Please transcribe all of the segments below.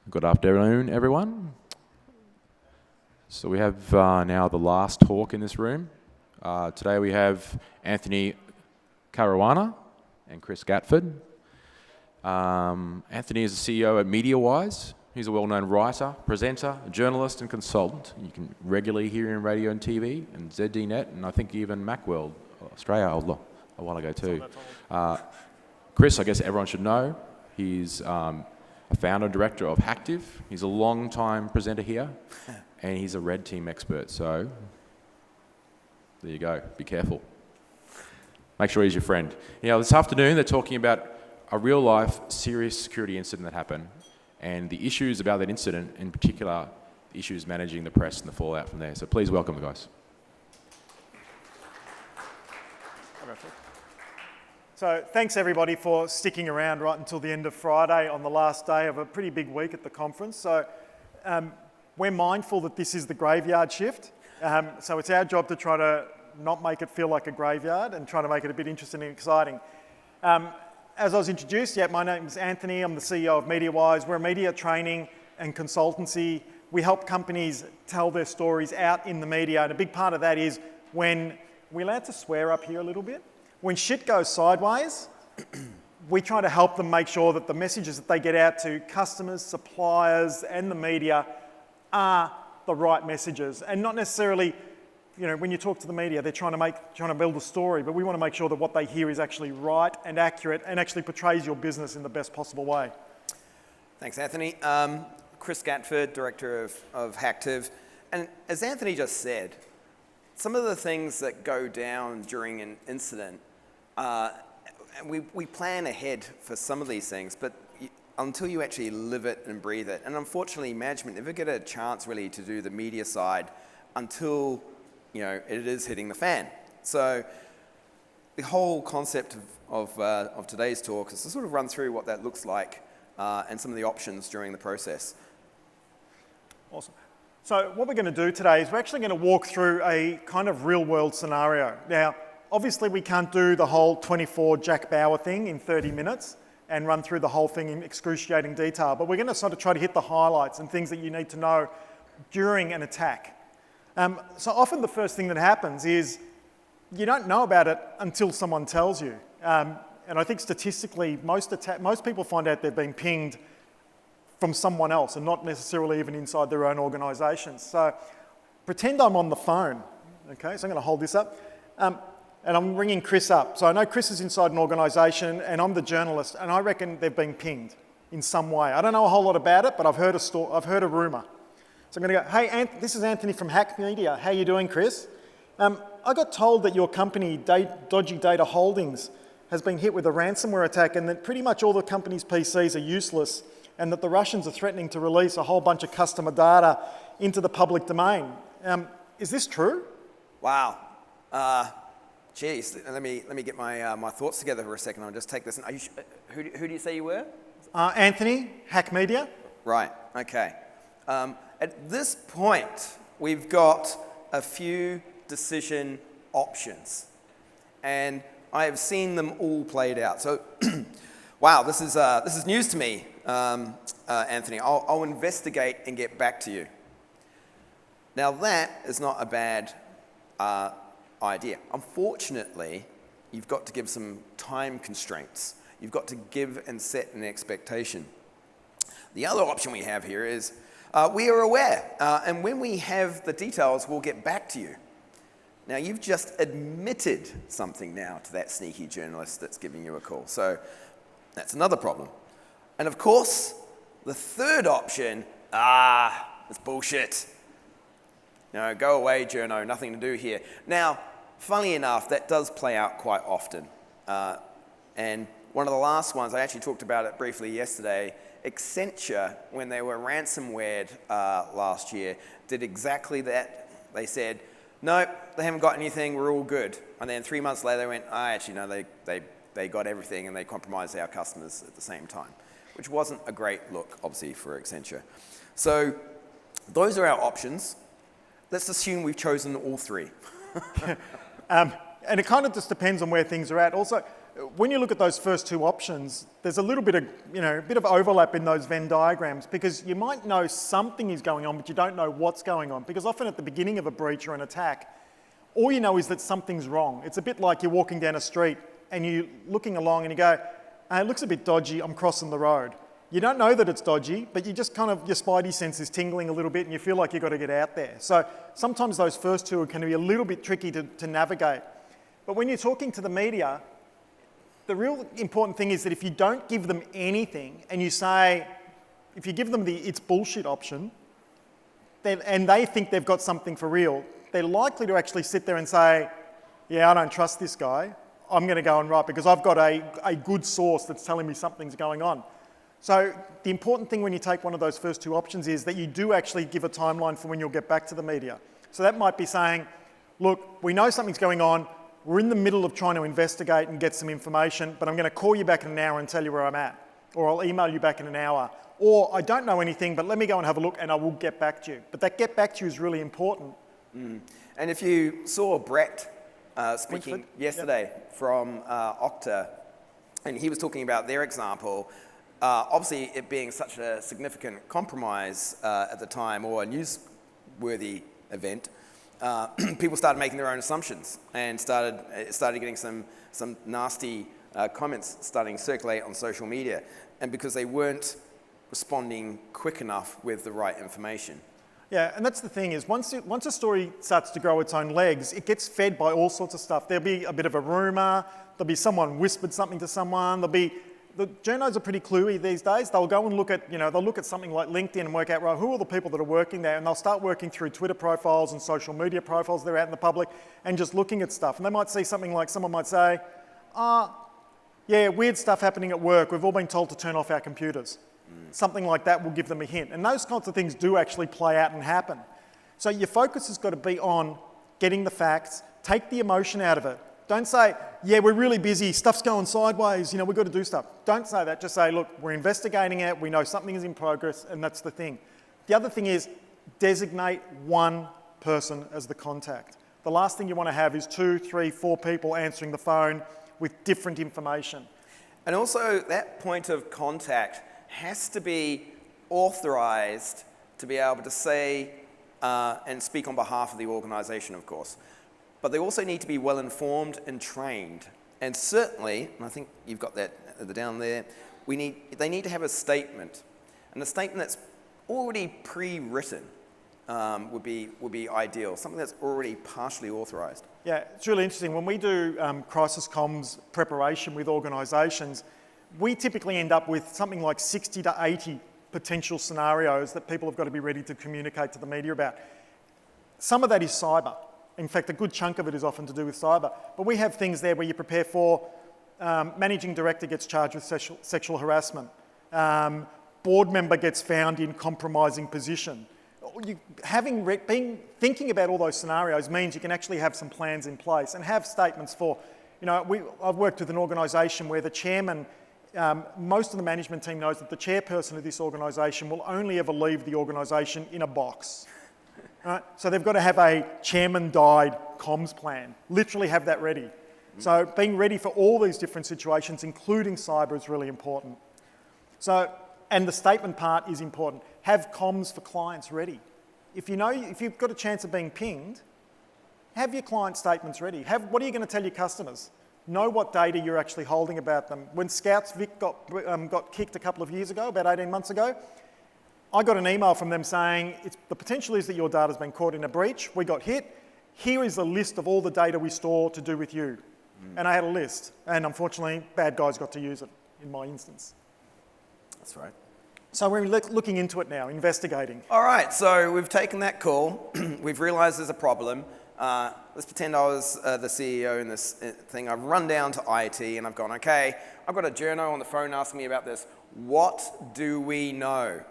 Good afternoon, everyone. So we have now the last talk in this room. Today we have Anthony Caruana and Chris Gatford. Anthony is the CEO at Media-Wize. He's a well-known writer, presenter, journalist, and consultant. You can regularly hear him on radio and TV, and ZDNet, and I think even Macworld, Australia, a while ago too. Chris, I guess everyone should know, he's a founder and director of Hacktive. He's a long-time presenter here, and he's a red team expert, so there you go, be careful. Make sure he's your friend. This afternoon they're talking about a real-life serious security incident that happened, and the issues about that incident, in particular, the issues managing the press and the fallout from there. So please welcome the guys. So thanks everybody for sticking around right until the end of Friday on the last day of a pretty big week at the conference. So we're mindful that this is the graveyard shift. So it's our job to try to not make it feel like a graveyard and try to make it a bit interesting and exciting. As I was introduced, my name is Anthony. I'm the CEO of Media-Wize. We're a media training and consultancy. We help companies tell their stories out in the media, and a big part of that is when we're allowed to swear up here a little bit. When shit goes sideways, we try to help them make sure that the messages that they get out to customers, suppliers, and the media are the right messages. And not necessarily, when you talk to the media, they're trying to build a story, but we want to make sure that what they hear is actually right and accurate and actually portrays your business in the best possible way. Thanks, Anthony. Chris Gatford, Director of Hacktive. And as Anthony just said, some of the things that go down during an incident, we plan ahead for some of these things, but until you actually live it and breathe it, and unfortunately management never get a chance really to do the media side until it is hitting the fan. So the whole concept of today's talk is to sort of run through what that looks like and some of the options during the process. Awesome. So what we're going to do today is we're actually going to walk through a kind of real-world scenario. Now, obviously we can't do the whole 24 Jack Bauer thing in 30 minutes and run through the whole thing in excruciating detail, but we're going to sort of try to hit the highlights and things that you need to know during an attack. So often the first thing that happens is you don't know about it until someone tells you. And I think statistically, most people find out they've been pinged from someone else and not necessarily even inside their own organisations. So pretend I'm on the phone, okay? So I'm going to hold this up. And I'm ringing Chris up. So I know Chris is inside an organisation and I'm the journalist, and I reckon they've been pinged in some way. I don't know a whole lot about it, but I've heard a rumour. So I'm going to go, hey, this is Anthony from Hack Media. How you doing, Chris? I got told that your company, Dodgy Data Holdings, has been hit with a ransomware attack and that pretty much all the company's PCs are useless and that the Russians are threatening to release a whole bunch of customer data into the public domain. Is this true? Wow. Geez, let me get my thoughts together for a second. I'll just take this. Who do you say you were? Anthony, Hack Media. Right, okay. At this point, we've got a few decision options, and I have seen them all played out. So, wow, this is news to me, Anthony. I'll investigate and get back to you. Now, that is not a bad idea. Unfortunately, you've got to give some time constraints. You've got to give and set an expectation. The other option we have here is we are aware, and when we have the details, we'll get back to you. Now, you've just admitted something now to that sneaky journalist that's giving you a call. So that's another problem. And of course, the third option, it's bullshit. Go away, journo, nothing to do here. Now, funnily enough, that does play out quite often. And one of the last ones, I actually talked about it briefly yesterday, Accenture, when they were ransomwared last year, did exactly that. They said, no, they haven't got anything, we're all good. And then 3 months later, they went, actually, no, they got everything and they compromised our customers at the same time, which wasn't a great look, obviously, for Accenture. So those are our options. Let's assume we've chosen all three. And it kind of just depends on where things are at. Also, when you look at those first two options, there's a little bit of, a bit of overlap in those Venn diagrams, because you might know something is going on, but you don't know what's going on. Because often at the beginning of a breach or an attack, all you know is that something's wrong. It's a bit like you're walking down a street and you're looking along and you go, it looks a bit dodgy, I'm crossing the road. You don't know that it's dodgy, but you just kind of, your spidey sense is tingling a little bit and you feel like you've got to get out there. So sometimes those first two can be a little bit tricky to navigate. But when you're talking to the media, the real important thing is that if you don't give them anything and you say, if you give them the it's bullshit option, and they think they've got something for real, they're likely to actually sit there and say, yeah, I don't trust this guy. I'm going to go and write because I've got a good source that's telling me something's going on. So the important thing when you take one of those first two options is that you do actually give a timeline for when you'll get back to the media. So that might be saying, look, we know something's going on. We're in the middle of trying to investigate and get some information, but I'm going to call you back in an hour and tell you where I'm at. Or I'll email you back in an hour. Or I don't know anything, but let me go and have a look and I will get back to you. But that get back to you is really important. Mm. And if you saw Brett speaking yesterday from Okta, and he was talking about their example, obviously it being such a significant compromise at the time, or a newsworthy event, people started making their own assumptions and started getting some nasty comments starting to circulate on social media, and because they weren't responding quick enough with the right information. Yeah, and that's the thing is once a story starts to grow its own legs, it gets fed by all sorts of stuff. There'll be a bit of a rumour, there'll be someone whispered something to someone, the journos are pretty cluey these days. They'll go and look at, they'll look at something like LinkedIn and work out, right, who are the people that are working there? And they'll start working through Twitter profiles and social media profiles that are out in the public and just looking at stuff. And they might see something like, someone might say, yeah, weird stuff happening at work. We've all been told to turn off our computers. Something like that will give them a hint. And those kinds of things do actually play out and happen. So your focus has got to be on getting the facts, take the emotion out of it. Don't say, yeah, we're really busy, stuff's going sideways, we've got to do stuff. Don't say that, just say, look, we're investigating it, we know something is in progress, and that's the thing. The other thing is, designate one person as the contact. The last thing you want to have is 2, 3, 4 people answering the phone with different information. And also, that point of contact has to be authorized to be able to say and speak on behalf of the organization, of course. But they also need to be well informed and trained. And certainly, and I think you've got that down there, they need to have a statement. And a statement that's already pre-written would be ideal, something that's already partially authorized. Yeah, it's really interesting. When we do crisis comms preparation with organisations, we typically end up with something like 60 to 80 potential scenarios that people have got to be ready to communicate to the media about. Some of that is cyber. In fact, a good chunk of it is often to do with cyber. But we have things there where you prepare for managing director gets charged with sexual harassment. Board member gets found in compromising position. Thinking about all those scenarios means you can actually have some plans in place and have statements for, I've worked with an organisation where the chairman, most of the management team knows that the chairperson of this organisation will only ever leave the organisation in a box. Right? So they've got to have a chairman died comms plan, literally have that ready. So being ready for all these different situations, including cyber, is really important. So, and the statement part is important. Have comms for clients ready. If you've got a chance of being pinged, have your client statements ready. What are you going to tell your customers? Know what data you're actually holding about them. When Scouts Vic got kicked a couple of years ago, about 18 months ago, I got an email from them saying, the potential is that your data's been caught in a breach. We got hit. Here is a list of all the data we store to do with you. And I had a list. And unfortunately, bad guys got to use it in my instance. That's right. So we're looking into it now, investigating. All right, so we've taken that call. We've realized there's a problem. Let's pretend I was the CEO in this thing. I've run down to IT and I've gone, okay, I've got a journo on the phone asking me about this. What do we know?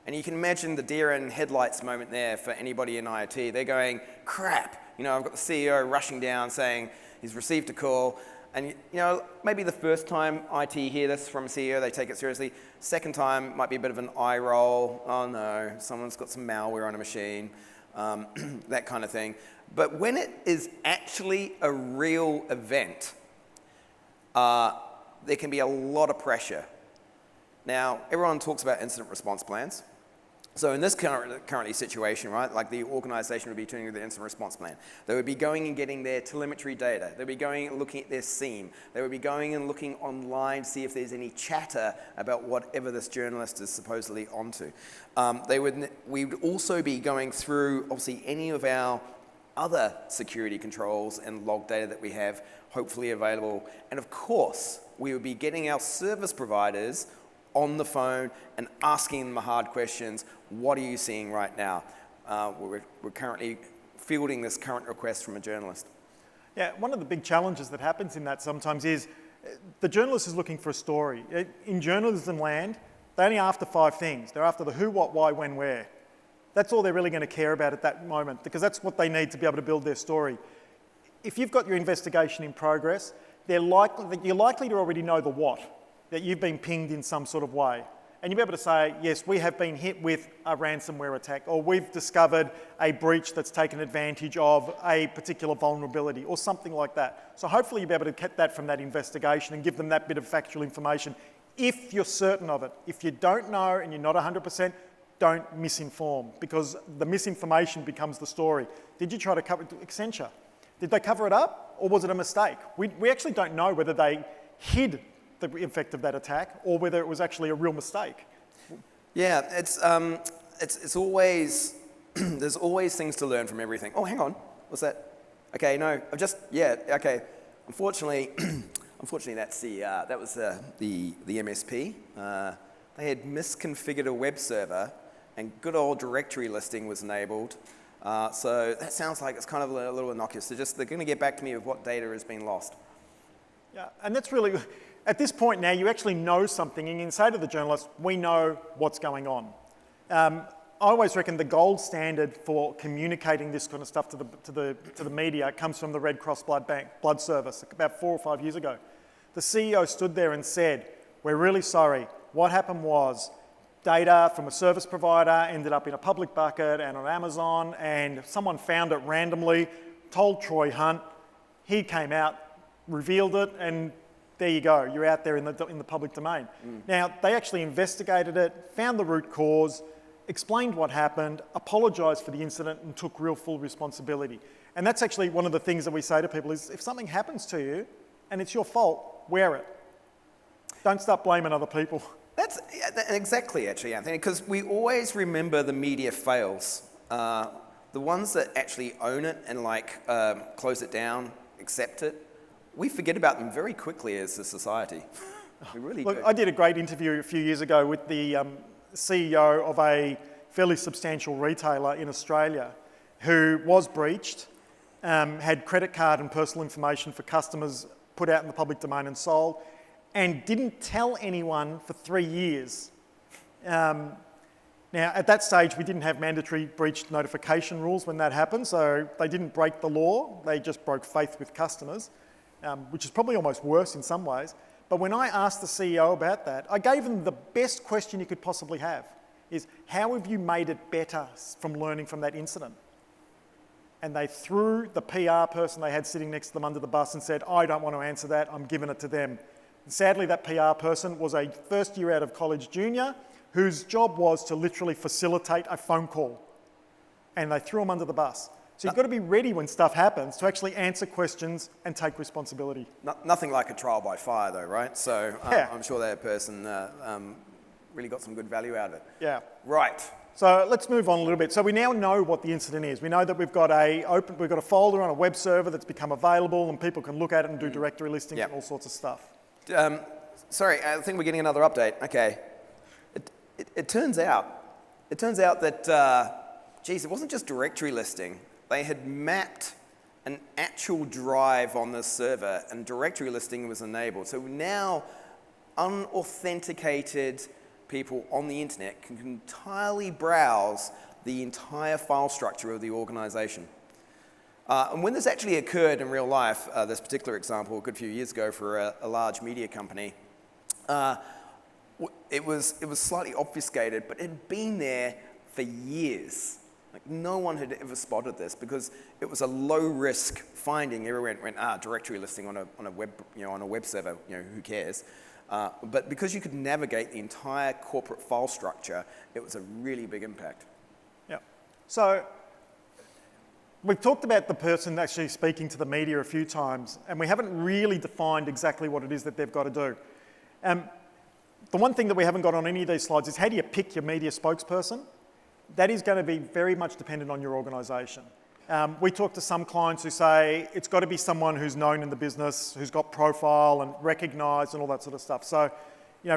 And you can imagine the deer in headlights moment there for anybody in IT. They're going, crap. I've got the CEO rushing down saying he's received a call. And, maybe the first time IT hear this from a CEO, they take it seriously. Second time might be a bit of an eye roll. Oh, no, someone's got some malware on a machine, that kind of thing. But when it is actually a real event, there can be a lot of pressure. Now, everyone talks about incident response plans. So in this currently situation, right, like the organization would be doing the incident response plan. They would be going and getting their telemetry data. They would be going and looking at their SIEM. They would be going and looking online to see if there's any chatter about whatever this journalist is supposedly onto. We would also be going through, obviously, any of our other security controls and log data that we have, hopefully available. And of course, we would be getting our service providers on the phone and asking them the hard questions. What are you seeing right now? We're currently fielding this current request from a journalist. Yeah, one of the big challenges that happens in that sometimes is the journalist is looking for a story. In journalism land, they're only after 5 things. They're after the who, what, why, when, where. That's all they're really going to care about at that moment, because that's what they need to be able to build their story. If you've got your investigation in progress, you're likely to already know the what, that you've been pinged in some sort of way. And you'll be able to say, yes, we have been hit with a ransomware attack, or we've discovered a breach that's taken advantage of a particular vulnerability, or something like that. So hopefully you'll be able to get that from that investigation and give them that bit of factual information if you're certain of it. If you don't know and you're not 100%, don't misinform, because the misinformation becomes the story. Did you try to cover Accenture? Did they cover it up, or was it a mistake? We actually don't know whether they hid the effect of that attack, or whether it was actually a real mistake. Yeah, it's always, there's always things to learn from everything. Oh, hang on, what's that? Okay, no, okay. Unfortunately, that's that was the MSP. They had misconfigured a web server, and good old directory listing was enabled. So that sounds like it's kind of a little innocuous. They're going to get back to me with what data has been lost. Yeah, and that's really, at this point now, you actually know something, and you can say to the journalist, we know what's going on. I always reckon the gold standard for communicating this kind of stuff to the media comes from the Red Cross blood service, about 4 or 5 years ago. The CEO stood there and said, we're really sorry. What happened was data from a service provider ended up in a public bucket and on Amazon, and someone found it randomly, told Troy Hunt, he came out, revealed it, and there you go, you're out there in the public domain. Now, they actually investigated it, found the root cause, explained what happened, apologised for the incident, and took real full responsibility. And that's actually one of the things that we say to people is, if something happens to you and it's your fault, wear it. Don't start blaming other people. That's exactly, actually, Anthony, because we always remember the media fails. The ones that actually own it and close it down, accept it, we forget about them very quickly as a society. We really do. I did a great interview a few years ago with the CEO of a fairly substantial retailer in Australia who was breached, had credit card and personal information for customers put out in the public domain and sold, and didn't tell anyone for 3 years. Now, at that stage, we didn't have mandatory breach notification rules when that happened, so they didn't break the law, they just broke faith with customers, which is probably almost worse in some ways. But when I asked the CEO about that, I gave them the best question you could possibly have, is how have you made it better from learning from that incident? And they threw the PR person they had sitting next to them under the bus and said, I don't want to answer that, I'm giving it to them. And sadly, that PR person was a first year out of college junior whose job was to literally facilitate a phone call. And they threw him under the bus. So you've got to be ready when stuff happens to actually answer questions and take responsibility. Nothing like a trial by fire, though, right? So Yeah. I'm sure that person really got some good value out of it. Yeah. Right. So let's move on a little bit. So we now know what the incident is. We know that we've got a folder on a web server that's become available, and people can look at it and do directory listings and all sorts of stuff. Sorry, I think we're getting another update. Okay. It turns out that, it wasn't just directory listing. They had mapped an actual drive on this server, and directory listing was enabled. So now unauthenticated people on the internet can entirely browse the entire file structure of the organization. And when this actually occurred in real life, this particular example, a good few years ago for a large media company, it was slightly obfuscated, but it had been there for years. Like no one had ever spotted this because it was a low-risk finding. Everyone went, directory listing on a web, on a web server, who cares? But because you could navigate the entire corporate file structure, it was a really big impact. Yeah. So we've talked about the person actually speaking to the media a few times, and we haven't really defined exactly what it is that they've got to do. The one thing that we haven't got on any of these slides is how do you pick your media spokesperson? That is going to be very much dependent on your organisation. We talk to some clients who say it's got to be someone who's known in the business, who's got profile and recognised and all that sort of stuff. So,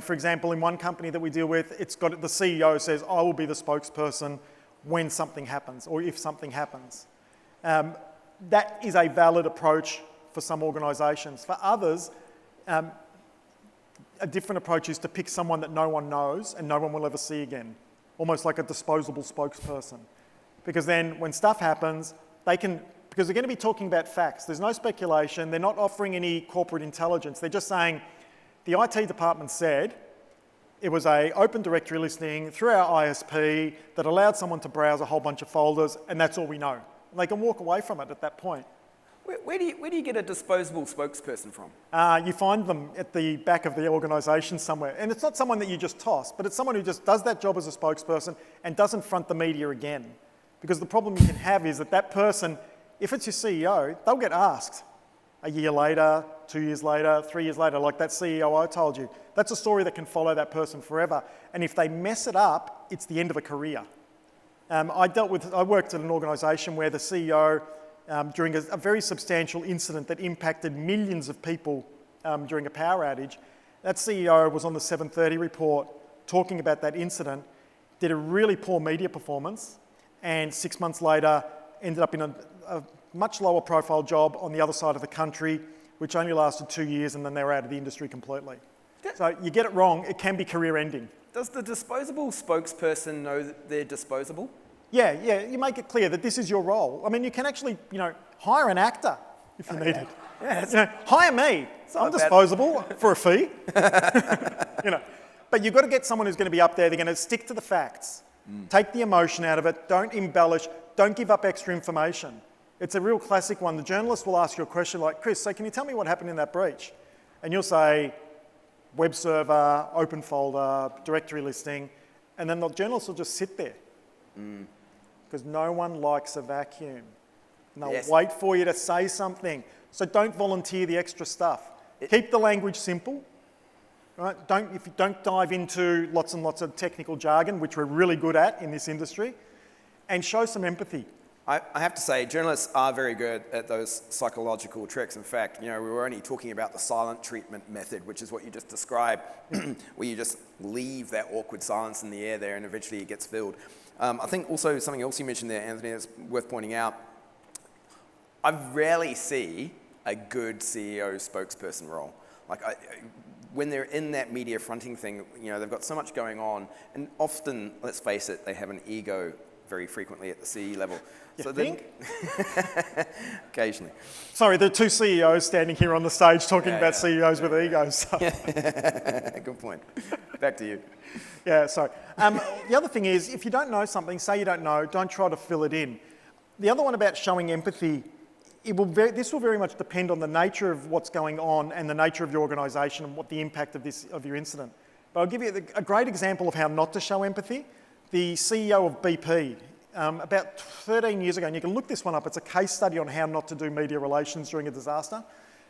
for example, in one company that we deal with, it's got the CEO says, I will be the spokesperson when something happens or if something happens. That is a valid approach for some organisations. For others, a different approach is to pick someone that no one knows and no one will ever see again, almost like a disposable spokesperson. Because then when stuff happens, because they're going to be talking about facts. There's no speculation. They're not offering any corporate intelligence. They're just saying, the IT department said it was an open directory listing through our ISP that allowed someone to browse a whole bunch of folders, and that's all we know. And they can walk away from it at that point. Where do you get a disposable spokesperson from? You find them at the back of the organisation somewhere. And it's not someone that you just toss, but it's someone who just does that job as a spokesperson and doesn't front the media again. Because the problem you can have is that person, if it's your CEO, they'll get asked a year later, 2 years later, 3 years later, like that CEO I told you. That's a story that can follow that person forever. And if they mess it up, it's the end of a career. I worked at an organisation where the CEO, during a very substantial incident that impacted millions of people during a power outage, that CEO was on the 7:30 report talking about that incident, did a really poor media performance, and 6 months later ended up in a much lower profile job on the other side of the country, which only lasted 2 years, and then they were out of the industry completely. So you get it wrong, it can be career ending. Does the disposable spokesperson know that they're disposable? Yeah, you make it clear that this is your role. I mean, you can actually, hire an actor if you need it. Yeah, hire me. I'm disposable for a fee. But you've got to get someone who's going to be up there. They're going to stick to the facts. Take the emotion out of it. Don't embellish. Don't give up extra information. It's a real classic one. The journalist will ask you a question like, Chris, so can you tell me what happened in that breach? And you'll say, web server, open folder, directory listing, and then the journalist will just sit there. Because no one likes a vacuum. And they'll wait for you to say something. So don't volunteer the extra stuff. Keep the language simple. Right? If you don't dive into lots and lots of technical jargon, which we're really good at in this industry, and show some empathy. I have to say, journalists are very good at those psychological tricks. In fact, we were only talking about the silent treatment method, which is what you just described, where you just leave that awkward silence in the air there and eventually it gets filled. I think also something else you mentioned there, Anthony, that's worth pointing out. I rarely see a good CEO spokesperson role. When they're in that media fronting thing, they've got so much going on, and often, let's face it, they have an ego very frequently at the CE level. You think? Occasionally. Sorry, there are two CEOs standing here on the stage talking about CEOs with egos. So. Good point. Back to you. Yeah, sorry. The other thing is, if you don't know something, say you don't know, don't try to fill it in. The other one about showing empathy, this will very much depend on the nature of what's going on and the nature of your organisation and what the impact of your incident. But I'll give you a great example of how not to show empathy. The CEO of BP, about 13 years ago, and you can look this one up, it's a case study on how not to do media relations during a disaster.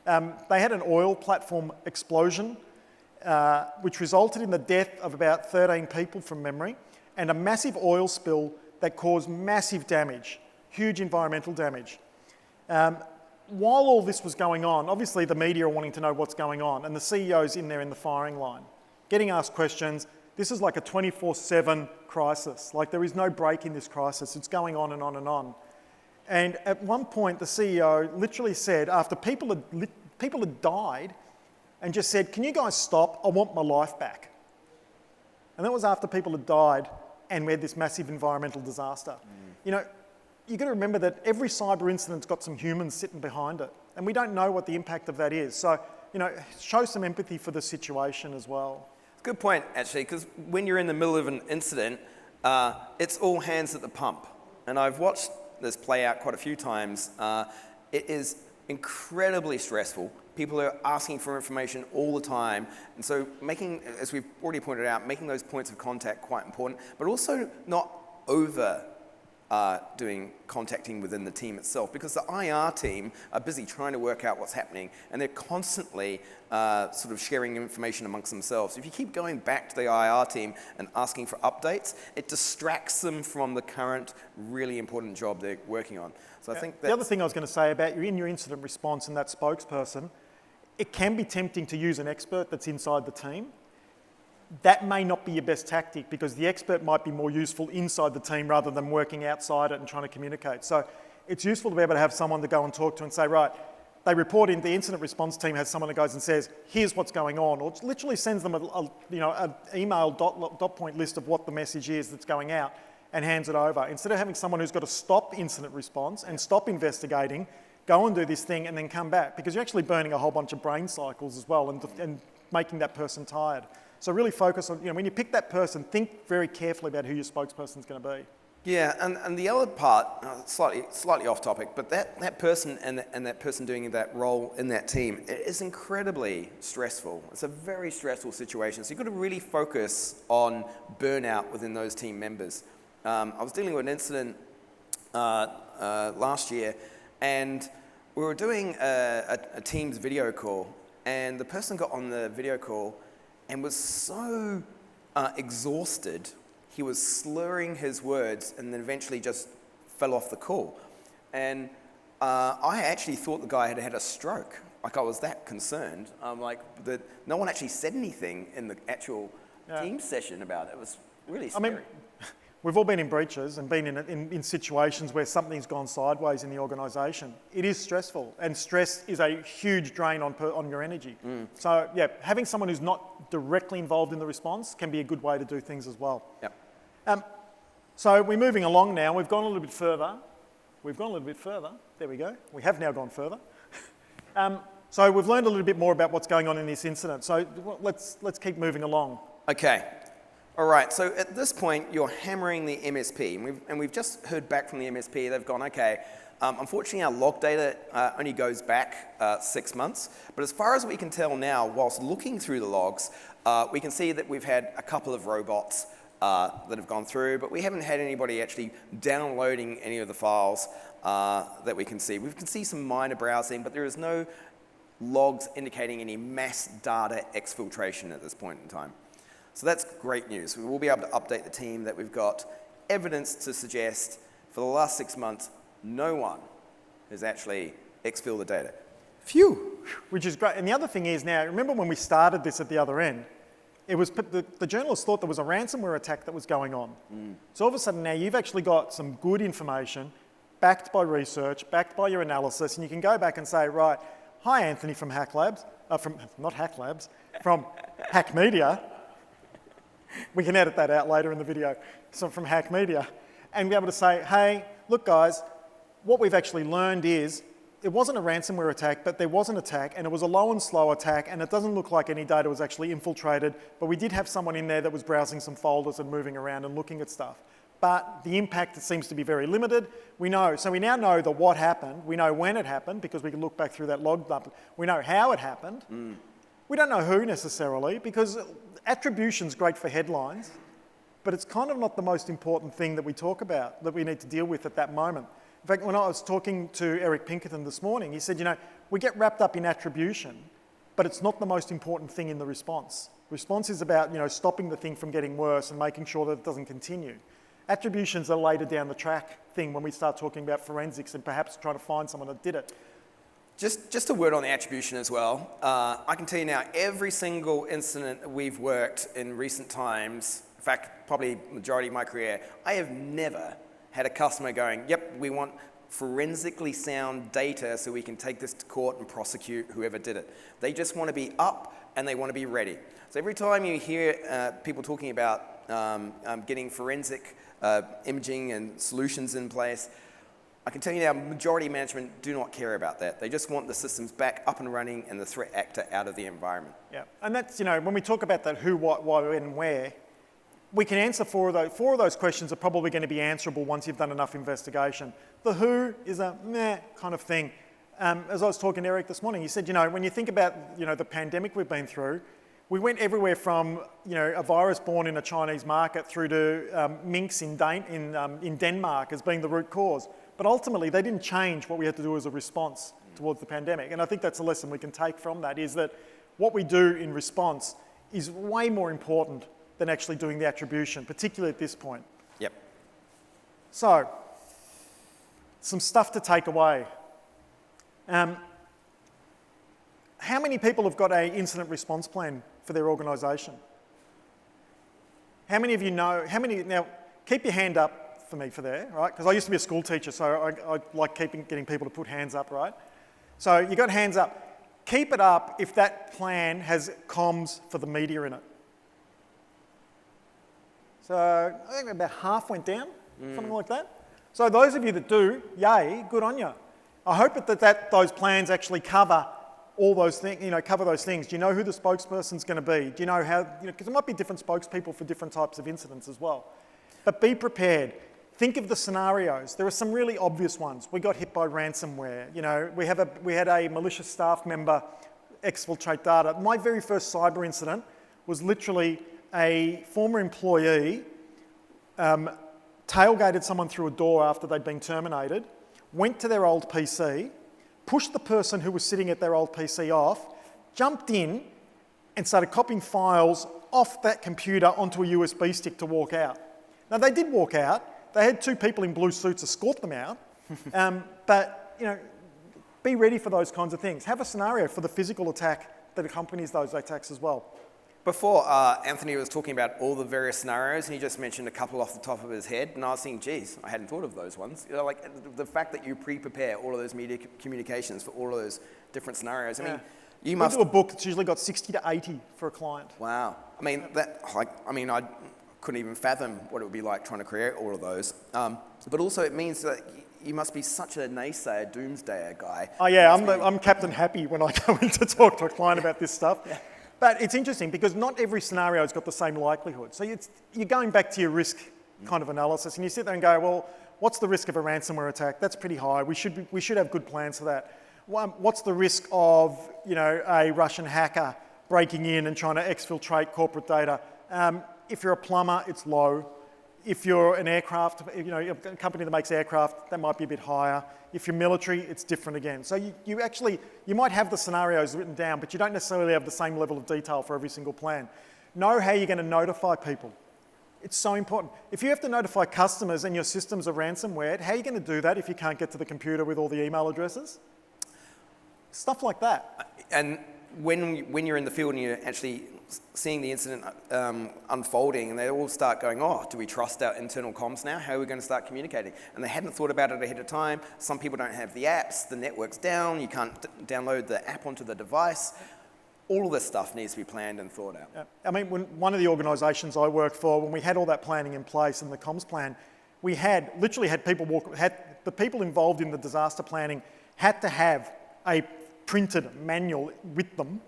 They had an oil platform explosion, which resulted in the death of about 13 people from memory, and a massive oil spill that caused massive damage, huge environmental damage. While all this was going on, obviously the media are wanting to know what's going on, and the CEO's in there in the firing line, getting asked questions. This is like a 24/7 crisis. Like there is no break in this crisis. It's going on and on and on. And at one point, the CEO literally said, after people had died, and just said, "Can you guys stop? I want my life back." And that was after people had died, and we had this massive environmental disaster. You've got to remember that every cyber incident's got some humans sitting behind it, and we don't know what the impact of that is. So, show some empathy for the situation as well. Good point, actually, because when you're in the middle of an incident, it's all hands at the pump. and I've watched this play out quite a few times, it is incredibly stressful. People are asking for information all the time. And so making, as we've already pointed out, making those points of contact quite important, but also not over doing contacting within the team itself, because the IR team are busy trying to work out what's happening, and they're constantly sort of sharing information amongst themselves. If you keep going back to the IR team and asking for updates, it distracts them from the current really important job they're working on. So I think the other thing I was going to say about in your incident response and that spokesperson, it can be tempting to use an expert that's inside the team. That may not be your best tactic, because the expert might be more useful inside the team rather than working outside it and trying to communicate. So it's useful to be able to have someone to go and talk to and say, right, they report in, the incident response team has someone that goes and says, here's what's going on, or literally sends them an email dot point list of what the message is that's going out and hands it over. Instead of having someone who's got to stop incident response and stop investigating, go and do this thing and then come back, because you're actually burning a whole bunch of brain cycles as well and making that person tired. So really focus on, when you pick that person, think very carefully about who your spokesperson's going to be. Yeah, and the other part, slightly off topic, but that person and that person doing that role in that team, it is incredibly stressful. It's a very stressful situation. So you've got to really focus on burnout within those team members. I was dealing with an incident last year, and we were doing a Teams video call, and the person got on the video call and was so exhausted, he was slurring his words and then eventually just fell off the call. And I actually thought the guy had had a stroke. Like, I was that concerned. That no one actually said anything in the actual team session about it. It was really scary. I mean, we've all been in breaches and been in situations where something's gone sideways in the organisation. It is stressful, and stress is a huge drain on your energy. So yeah, having someone who's not directly involved in the response can be a good way to do things as well. Yep. So we're moving along now. We've gone a little bit further. There we go. We have now gone further. So we've learned a little bit more about what's going on in this incident. So let's keep moving along. Okay. All right, so at this point, you're hammering the MSP, and we've just heard back from the MSP. They've gone, okay, unfortunately, our log data only goes back 6 months, but as far as we can tell now, whilst looking through the logs, we can see that we've had a couple of robots that have gone through, but we haven't had anybody actually downloading any of the files that we can see. We can see some minor browsing, but there is no logs indicating any mass data exfiltration at this point in time. So that's great news. We will be able to update the team that we've got evidence to suggest for the last 6 months, no one has actually exfilled the data. Phew! Which is great. And the other thing is now, remember when we started this at the other end, it was the journalists thought there was a ransomware attack that was going on. So all of a sudden now you've actually got some good information backed by research, backed by your analysis, and you can go back and say, right, hi Anthony from Hack Labs, from Hack Media. We can edit that out later in the video. So from Hack Media, and be able to say, hey, look guys, what we've actually learned is it wasn't a ransomware attack, but there was an attack, and it was a low and slow attack, and it doesn't look like any data was actually infiltrated, but we did have someone in there that was browsing some folders and moving around and looking at stuff. But the impact seems to be very limited. We know, so we now know the what happened. We know when it happened because we can look back through that log dump. We know how it happened. We don't know who necessarily, because attribution's great for headlines, but it's kind of not the most important thing that we talk about, that we need to deal with at that moment. In fact, when I was talking to Eric Pinkerton this morning, he said, we get wrapped up in attribution, but it's not the most important thing in the response. Response is about, stopping the thing from getting worse and making sure that it doesn't continue. Attribution's a later down the track thing when we start talking about forensics and perhaps trying to find someone that did it. Just a word on the attribution as well. I can tell you now, every single incident that we've worked in recent times, in fact, probably majority of my career, I have never had a customer going, yep, we want forensically sound data so we can take this to court and prosecute whoever did it. They just want to be up and they want to be ready. So every time you hear people talking about getting forensic imaging and solutions in place, I can tell you now, majority management do not care about that. They just want the systems back up and running and the threat actor out of the environment. Yeah, and that's, when we talk about that who, what, why, when, where, we can answer four of those questions are probably going to be answerable once you've done enough investigation. The who is a meh kind of thing. As I was talking to Eric this morning, he said, when you think about, the pandemic we've been through, we went everywhere from, a virus born in a Chinese market through to minks in Denmark as being the root cause. But ultimately, they didn't change what we had to do as a response towards the pandemic. And I think that's a lesson we can take from that, is that what we do in response is way more important than actually doing the attribution, particularly at this point. Yep. So, some stuff to take away. How many people have got an incident response plan for their organisation? How many of you know, now keep your hand up for me for there, right? Because I used to be a school teacher, so I like getting people to put hands up, right? So you got hands up. Keep it up if that plan has comms for the media in it. So I think about half went down, something like that. So those of you that do, yay, good on you. I hope that those plans actually cover all those things, cover those things. Do you know who the spokesperson's going to be? Do you know how, because there might be different spokespeople for different types of incidents as well. But be prepared. Think of the scenarios. There are some really obvious ones. We got hit by ransomware. We had a malicious staff member exfiltrate data. My very first cyber incident was literally a former employee tailgated someone through a door after they'd been terminated, went to their old PC, pushed the person who was sitting at their old PC off, jumped in and started copying files off that computer onto a USB stick to walk out. Now, they did walk out. They had two people in blue suits escort them out. But, be ready for those kinds of things. Have a scenario for the physical attack that accompanies those attacks as well. Before, Anthony was talking about all the various scenarios, and he just mentioned a couple off the top of his head, and I was thinking, geez, I hadn't thought of those ones. Like the fact that you pre-prepare all of those media communications for all of those different scenarios. I mean, you must do a book that's usually got 60 to 80 for a client. Wow. I mean, I couldn't even fathom what it would be like trying to create all of those. But also, it means that you must be such a naysayer, doomsdayer guy. Oh yeah, I'm Captain Happy when I go in to talk to a client about this stuff. Yeah. But it's interesting because not every scenario has got the same likelihood. So you're going back to your risk kind of analysis, and you sit there and go, well, what's the risk of a ransomware attack? That's pretty high. We should have good plans for that. What's the risk of a Russian hacker breaking in and trying to exfiltrate corporate data? If you're a plumber, it's low. If you're an aircraft, a company that makes aircraft, that might be a bit higher. If you're military, it's different again. So you might have the scenarios written down, but you don't necessarily have the same level of detail for every single plan. Know how you're going to notify people. It's so important. If you have to notify customers and your systems are ransomware, how are you going to do that if you can't get to the computer with all the email addresses? Stuff like that. And when you're in the field and you're actually seeing the incident unfolding, and they all start going, oh, do we trust our internal comms now? How are we going to start communicating? And they hadn't thought about it ahead of time. Some people don't have the apps, the network's down, you can't download the app onto the device. All of this stuff needs to be planned and thought out. Yeah. I mean, one of the organisations I worked for, when we had all that planning in place and the comms plan, we literally had the people involved in the disaster planning had to have a printed manual with them,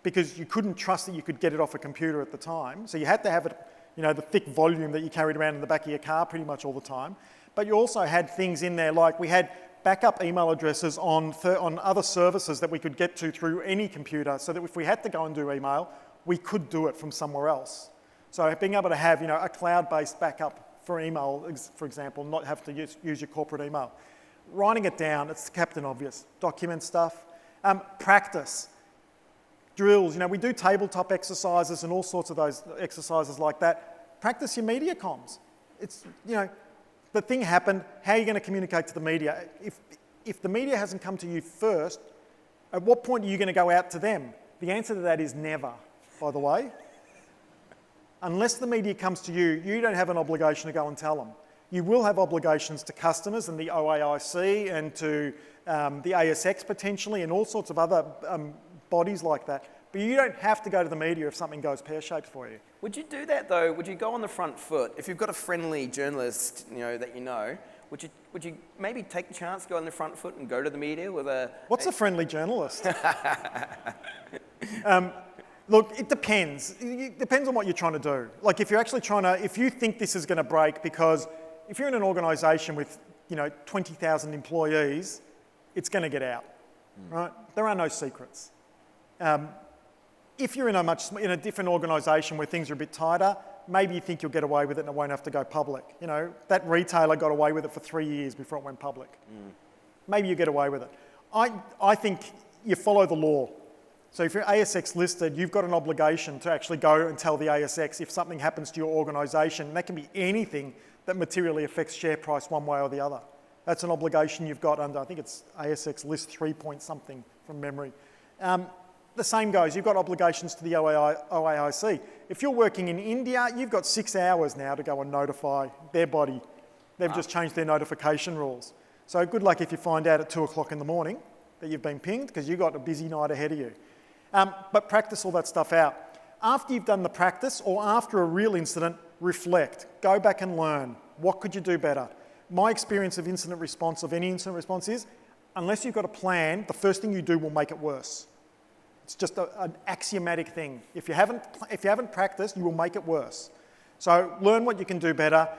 because you couldn't trust that you could get it off a computer at the time. So you had to have it, the thick volume that you carried around in the back of your car pretty much all the time. But you also had things in there like we had backup email addresses on other services that we could get to through any computer, so that if we had to go and do email, we could do it from somewhere else. So being able to have a cloud-based backup for email, for example, not have to use your corporate email. Writing it down, it's Captain Obvious. Document stuff. Practice. Drills, we do tabletop exercises and all sorts of those exercises like that. Practice your media comms. It's, the thing happened, how are you going to communicate to the media? If the media hasn't come to you first, at what point are you going to go out to them? The answer to that is never, by the way. Unless the media comes to you, you don't have an obligation to go and tell them. You will have obligations to customers and the OAIC and to the ASX potentially and all sorts of other bodies like that. But you don't have to go to the media if something goes pear-shaped for you. Would you do that though? Would you go on the front foot? If you've got a friendly journalist, that would you maybe take the chance to go on the front foot and go to the media with a... What's a friendly journalist? Look, it depends. It depends on what you're trying to do. Like if you're actually if you think this is going to break, because if you're in an organisation with 20,000 employees, it's going to get out, right? There are no secrets. If you're in a different organisation where things are a bit tighter, maybe you think you'll get away with it and it won't have to go public. That retailer got away with it for 3 years before it went public. Maybe you get away with it. I think you follow the law. So if you're ASX listed, you've got an obligation to actually go and tell the ASX if something happens to your organisation. And that can be anything that materially affects share price one way or the other. That's an obligation you've got under, I think it's ASX list 3 point something from memory. The same goes, you've got obligations to the OAIC. If you're working in India, you've got 6 hours now to go and notify their body. They've just changed their notification rules. So good luck if you find out at 2 o'clock in the morning that you've been pinged, because you've got a busy night ahead of you. But practice all that stuff out. After you've done the practice or after a real incident, reflect. Go back and learn. What could you do better? My experience of incident response, of any incident response is, unless you've got a plan, the first thing you do will make it worse. It's just an axiomatic thing. If you haven't practiced, you will make it worse. So learn what you can do better,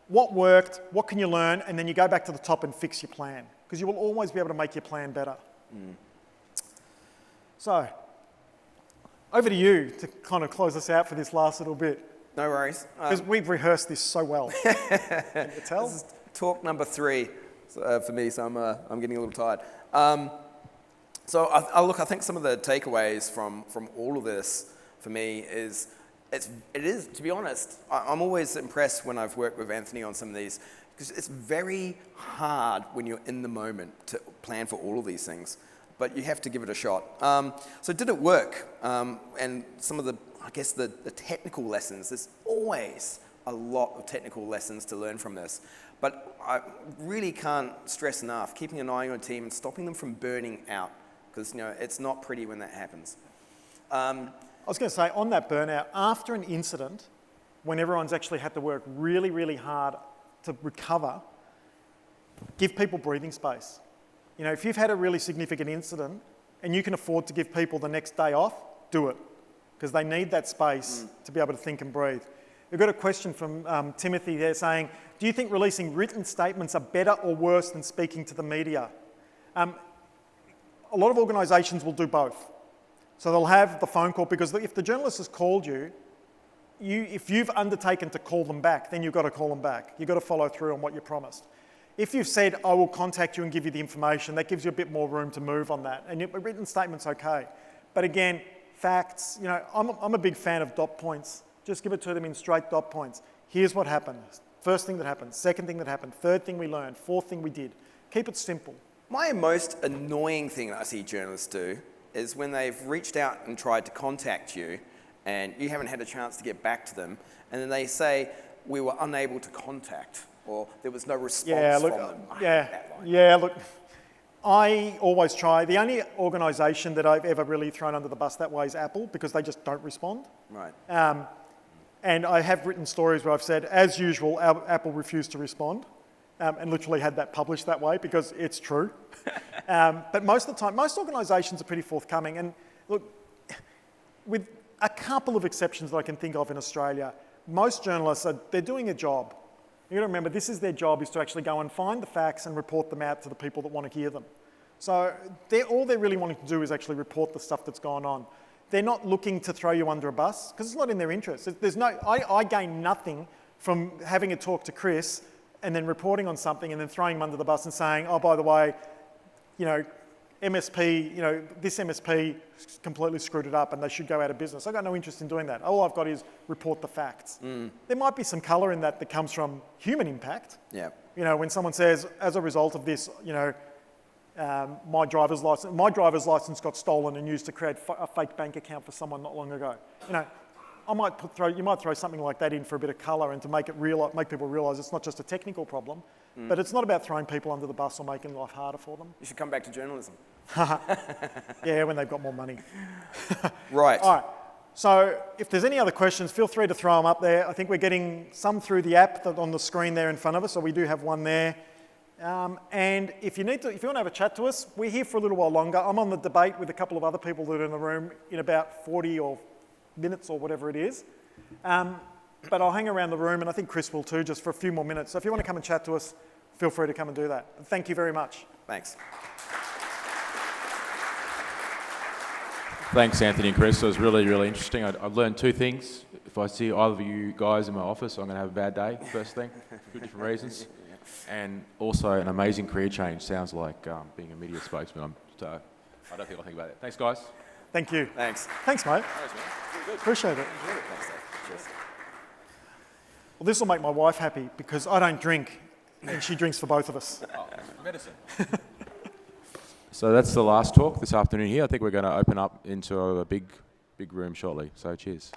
what worked, what can you learn, and then you go back to the top and fix your plan, because you will always be able to make your plan better. So, over to you to kind of close us out for this last little bit. No worries. Because we've rehearsed this so well. Can you tell? This is talk number 3 for me, so I'm getting a little tired. So I think some of the takeaways from all of this for me is, it is, to be honest, I'm always impressed when I've worked with Anthony on some of these, because it's very hard when you're in the moment to plan for all of these things, but you have to give it a shot. So did it work? And some of the technical lessons, there's always a lot of technical lessons to learn from this. But I really can't stress enough, keeping an eye on your team and stopping them from burning out, because it's not pretty when that happens. I was going to say, on that burnout, after an incident, when everyone's actually had to work really, really hard to recover, give people breathing space. If you've had a really significant incident and you can afford to give people the next day off, do it, because they need that space to be able to think and breathe. We've got a question from Timothy there saying, do you think releasing written statements are better or worse than speaking to the media? A lot of organisations will do both. So they'll have the phone call, because if the journalist has called you, if you've undertaken to call them back, then you've got to call them back. You've got to follow through on what you promised. If you've said, I will contact you and give you the information, that gives you a bit more room to move on that. And a written statement's okay. But again, facts, I'm a big fan of dot points. Just give it to them in straight dot points. Here's what happened. First thing that happened, second thing that happened, third thing we learned, fourth thing we did. Keep it simple. My most annoying thing that I see journalists do is when they've reached out and tried to contact you and you haven't had a chance to get back to them, and then they say, we were unable to contact, or there was no response from them. Look, I always try. The only organisation that I've ever really thrown under the bus that way is Apple, because they just don't respond. Right. And I have written stories where I've said, as usual, Apple refused to respond, and literally had that published that way, because it's true. But most of the time, most organisations are pretty forthcoming. And look, with a couple of exceptions that I can think of in Australia, most journalists, they're doing a job. You've got to remember, this is their job, is to actually go and find the facts and report them out to the people that want to hear them. So all they're really wanting to do is actually report the stuff that's gone on. They're not looking to throw you under a bus, because it's not in their interest. I gain nothing from having a talk to Chris and then reporting on something and then throwing him under the bus and saying, oh, by the way, MSP, this MSP completely screwed it up and they should go out of business. I've got no interest in doing that. All I've got is report the facts. There might be some colour in that comes from human impact. Yeah. When someone says, as a result of this, my driver's license got stolen and used to create a fake bank account for someone not long ago. You might throw something like that in for a bit of colour and to make people realise it's not just a technical problem, but it's not about throwing people under the bus or making life harder for them. You should come back to journalism. Yeah, when they've got more money. Right. All right. So if there's any other questions, feel free to throw them up there. I think we're getting some through the app that's on the screen there in front of us, so we do have one there. And if you want to have a chat to us, we're here for a little while longer. I'm on the debate with a couple of other people that are in the room in about 40 or minutes or whatever it is. But I'll hang around the room, and I think Chris will too, just for a few more minutes. So if you want to come and chat to us, feel free to come and do that. And thank you very much. Thanks. Thanks, Anthony and Chris. It was really, really interesting. I've learned two things. If I see either of you guys in my office, I'm going to have a bad day, first thing, for different reasons. And also an amazing career change. Sounds like being a media spokesman. So I don't think I'll think about it. Thanks, guys. Thank you. Thanks. Thanks, mate. Thanks, man. Really good. Appreciate it. Thanks, Dave. Cheers. Well, this will make my wife happy because I don't drink, and she drinks for both of us. Oh, medicine. So that's the last talk this afternoon here. I think we're going to open up into a big room shortly. So cheers.